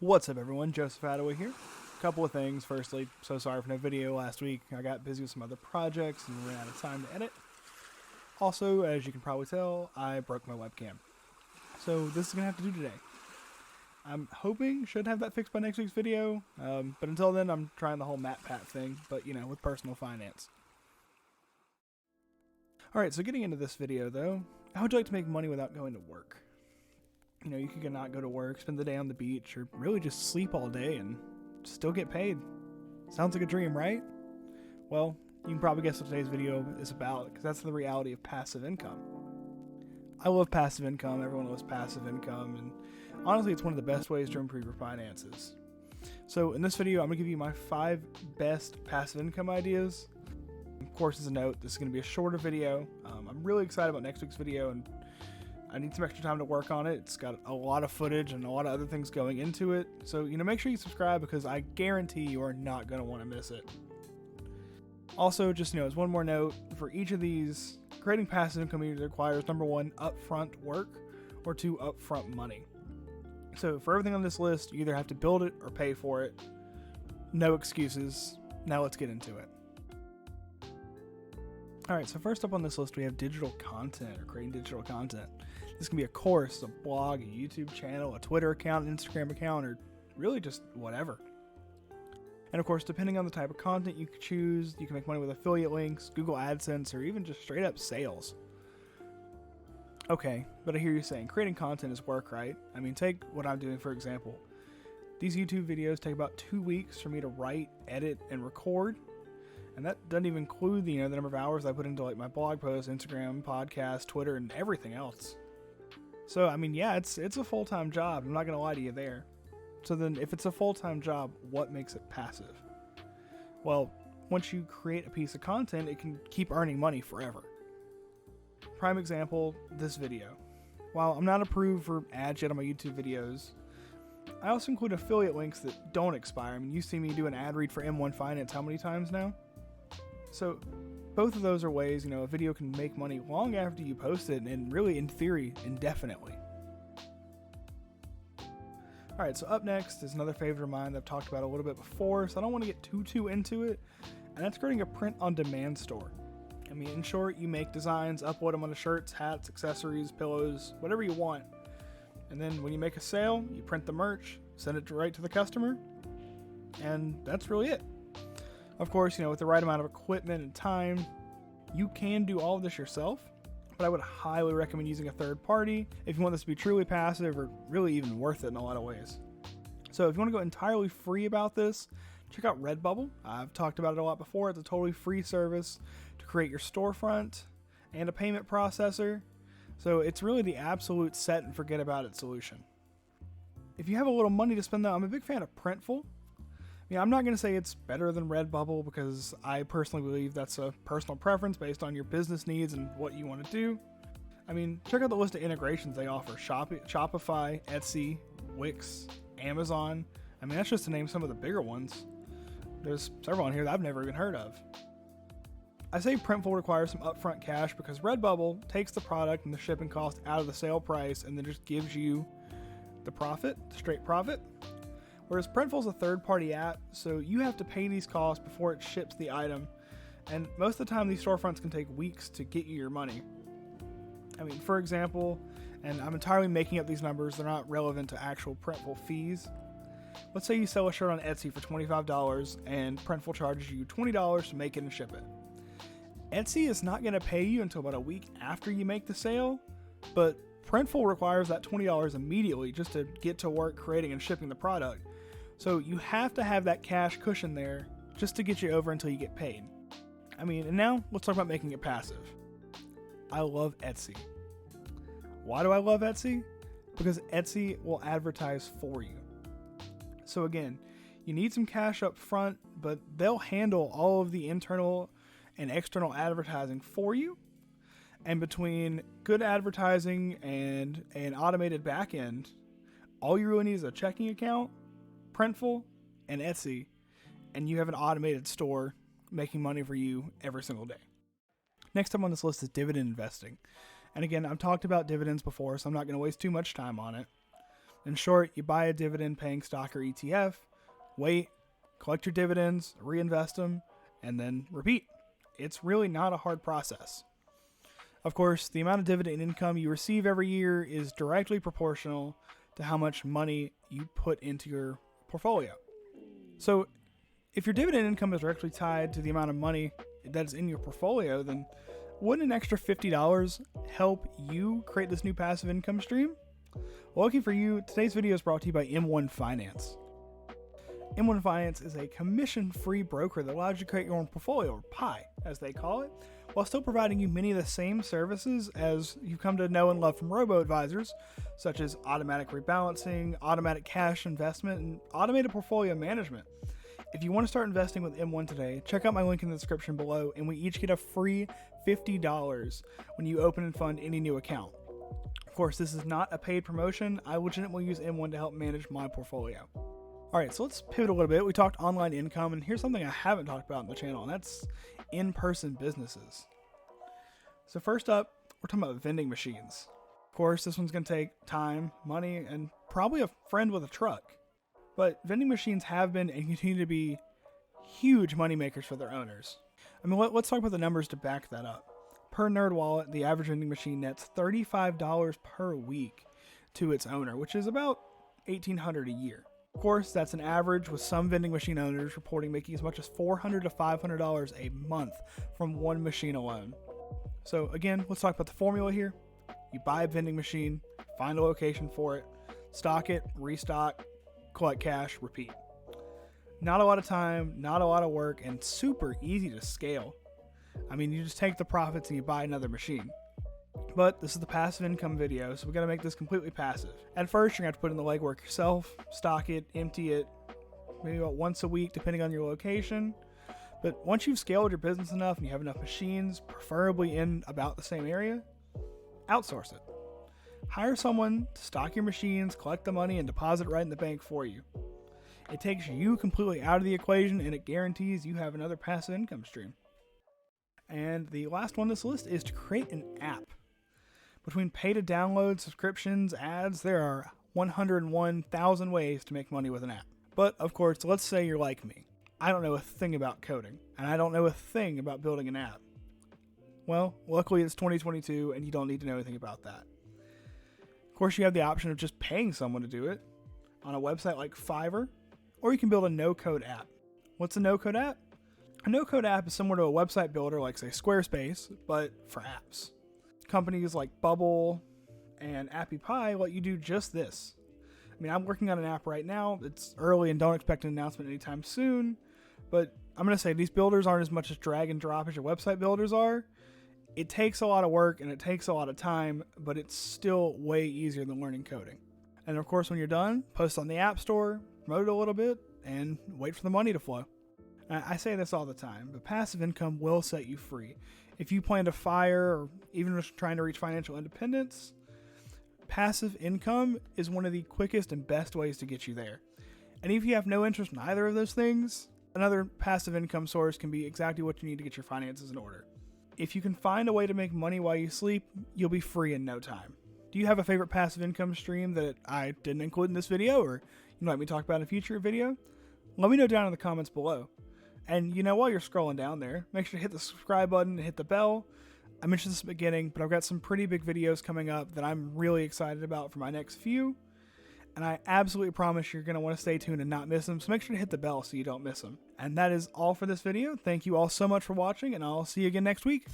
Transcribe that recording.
What's up everyone, Joseph Attaway here. Couple of things. Firstly, so sorry for no video last week. I got busy with some other projects and ran out of time to edit. Also, as you can probably tell, I broke my webcam. So this is going to have to do today. I'm hoping should have that fixed by next week's video, but until then I'm trying the whole MatPat thing, but you know, with personal finance. Alright, so getting into this video though, how would you like to make money without going to work? You know, you could not go to work, spend the day on the beach, or really just sleep all day and still get paid. Sounds like a dream, right? Well, you can probably guess what today's video is about, because that's the reality of passive income. I love passive income, everyone loves passive income, and honestly it's one of the best ways to improve your finances. So in this video, I'm going to give you my 5 best passive income ideas. Of course, as a note, this is going to be a shorter video. I'm really excited about next week's video, and I need some extra time to work on it. It's got a lot of footage and a lot of other things going into it. So, you know, make sure you subscribe because I guarantee you are not going to want to miss it. Also, just, you know, as one more note, for each of these, creating passive income either requires, number 1, upfront work, or 2, upfront money. So for everything on this list, you either have to build it or pay for it. No excuses. Now let's get into it. Alright, so first up on this list we have digital content, or creating digital content. This can be a course, a blog, a YouTube channel, a Twitter account, an Instagram account, or really just whatever. And of course, depending on the type of content you choose, you can make money with affiliate links, Google AdSense, or even just straight up sales. Okay, but I hear you saying creating content is work, right? I mean, take what I'm doing for example. These YouTube videos take about 2 weeks for me to write, edit, and record. And that doesn't even include the number of hours I put into like my blog posts, Instagram, podcast, Twitter, and everything else. So, I mean, yeah, it's a full-time job. I'm not going to lie to you there. So then, if it's a full-time job, what makes it passive? Well, once you create a piece of content, it can keep earning money forever. Prime example, this video. While I'm not approved for ads yet on my YouTube videos, I also include affiliate links that don't expire. I mean, you see me do an ad read for M1 Finance how many times now? So both of those are ways, a video can make money long after you post it, and really, in theory, indefinitely. Alright, so up next is another favorite of mine that I've talked about a little bit before, so I don't want to get too into it, and that's creating a print-on-demand store. I mean, in short, you make designs, upload them onto shirts, hats, accessories, pillows, whatever you want. And then when you make a sale, you print the merch, send it right to the customer, and that's really it. Of course, with the right amount of equipment and time, you can do all of this yourself, but I would highly recommend using a third party if you want this to be truly passive or really even worth it in a lot of ways. So if you want to go entirely free about this, check out Redbubble. I've talked about it a lot before. It's a totally free service to create your storefront and a payment processor. So it's really the absolute set and forget about it solution. If you have a little money to spend though, I'm a big fan of Printful. I'm not going to say it's better than Redbubble because I personally believe that's a personal preference based on your business needs and what you want to do. I mean, check out the list of integrations they offer. Shopify, Etsy, Wix, Amazon. I mean, that's just to name some of the bigger ones. There's several on here that I've never even heard of. I say Printful requires some upfront cash because Redbubble takes the product and the shipping cost out of the sale price and then just gives you the profit, straight profit. Whereas Printful is a third-party app, so you have to pay these costs before it ships the item. And most of the time, these storefronts can take weeks to get you your money. I mean, for example, and I'm entirely making up these numbers, they're not relevant to actual Printful fees. Let's say you sell a shirt on Etsy for $25 and Printful charges you $20 to make it and ship it. Etsy is not going to pay you until about a week after you make the sale, but Printful requires that $20 immediately just to get to work creating and shipping the product. So you have to have that cash cushion there just to get you over until you get paid. I mean, and now let's talk about making it passive. I love Etsy. Why do I love Etsy? Because Etsy will advertise for you. So again, you need some cash up front, but they'll handle all of the internal and external advertising for you. And between good advertising and an automated backend, all you really need is a checking account, Printful, and Etsy, and you have an automated store making money for you every single day. Next up on this list is dividend investing. And again, I've talked about dividends before, so I'm not going to waste too much time on it. In short, you buy a dividend paying stock or ETF, wait, collect your dividends, reinvest them, and then repeat. It's really not a hard process. Of course, the amount of dividend income you receive every year is directly proportional to how much money you put into your portfolio. So, if your dividend income is directly tied to the amount of money that's in your portfolio, then wouldn't an extra $50 help you create this new passive income stream? Well, lucky for you, today's video is brought to you by M1 Finance. M1 Finance is a commission-free broker that allows you to create your own portfolio, or PI, as they call it, while still providing you many of the same services as you've come to know and love from robo-advisors, such as automatic rebalancing, automatic cash investment, and automated portfolio management. If you want to start investing with M1 today, check out my link in the description below, and we each get a free $50 when you open and fund any new account. Of course, this is not a paid promotion. I legitimately use M1 to help manage my portfolio. Alright, so let's pivot a little bit. We talked online income, and here's something I haven't talked about on the channel, and that's in-person businesses. So first up, we're talking about vending machines. Of course, this one's going to take time, money, and probably a friend with a truck. But vending machines have been and continue to be huge money makers for their owners. I mean, let's talk about the numbers to back that up. Per NerdWallet, the average vending machine nets $35 per week to its owner, which is about $1,800 a year. Of course, that's an average, with some vending machine owners reporting making as much as $400 to $500 a month from one machine alone. So again, let's talk about the formula here. You buy a vending machine, find a location for it, stock it, restock, collect cash, repeat. Not a lot of time, not a lot of work, and super easy to scale. I mean, you just take the profits and you buy another machine. But this is the passive income video, so we got to make this completely passive. At first, you're going to have to put in the legwork yourself, stock it, empty it, maybe about once a week, depending on your location. But once you've scaled your business enough and you have enough machines, preferably in about the same area, outsource it. Hire someone to stock your machines, collect the money, and deposit it right in the bank for you. It takes you completely out of the equation, and it guarantees you have another passive income stream. And the last one on this list is to create an app. Between pay-to-download, subscriptions, ads, there are 101,000 ways to make money with an app. But, of course, let's say you're like me. I don't know a thing about coding, and I don't know a thing about building an app. Well, luckily it's 2022, and you don't need to know anything about that. Of course, you have the option of just paying someone to do it on a website like Fiverr, or you can build a no-code app. What's a no-code app? A no-code app is similar to a website builder like, say, Squarespace, but for apps. Companies like Bubble and AppyPie let you do just this. I mean, I'm working on an app right now. It's early and don't expect an announcement anytime soon, but I'm going to say these builders aren't as much as drag and drop as your website builders are. It takes a lot of work and it takes a lot of time, but it's still way easier than learning coding. And of course, when you're done, post on the App Store, promote it a little bit, and wait for the money to flow. I say this all the time, but passive income will set you free. If you plan to fire or even just trying to reach financial independence, passive income is one of the quickest and best ways to get you there. And if you have no interest in either of those things, another passive income source can be exactly what you need to get your finances in order. If you can find a way to make money while you sleep, you'll be free in no time. Do you have a favorite passive income stream that I didn't include in this video, or you'd like me to talk about in a future video? Let me know down in the comments below. And while you're scrolling down there, make sure to hit the subscribe button and hit the bell. I mentioned this at the beginning, but I've got some pretty big videos coming up that I'm really excited about for my next few. And I absolutely promise you're going to want to stay tuned and not miss them, so make sure to hit the bell so you don't miss them. And that is all for this video. Thank you all so much for watching, and I'll see you again next week.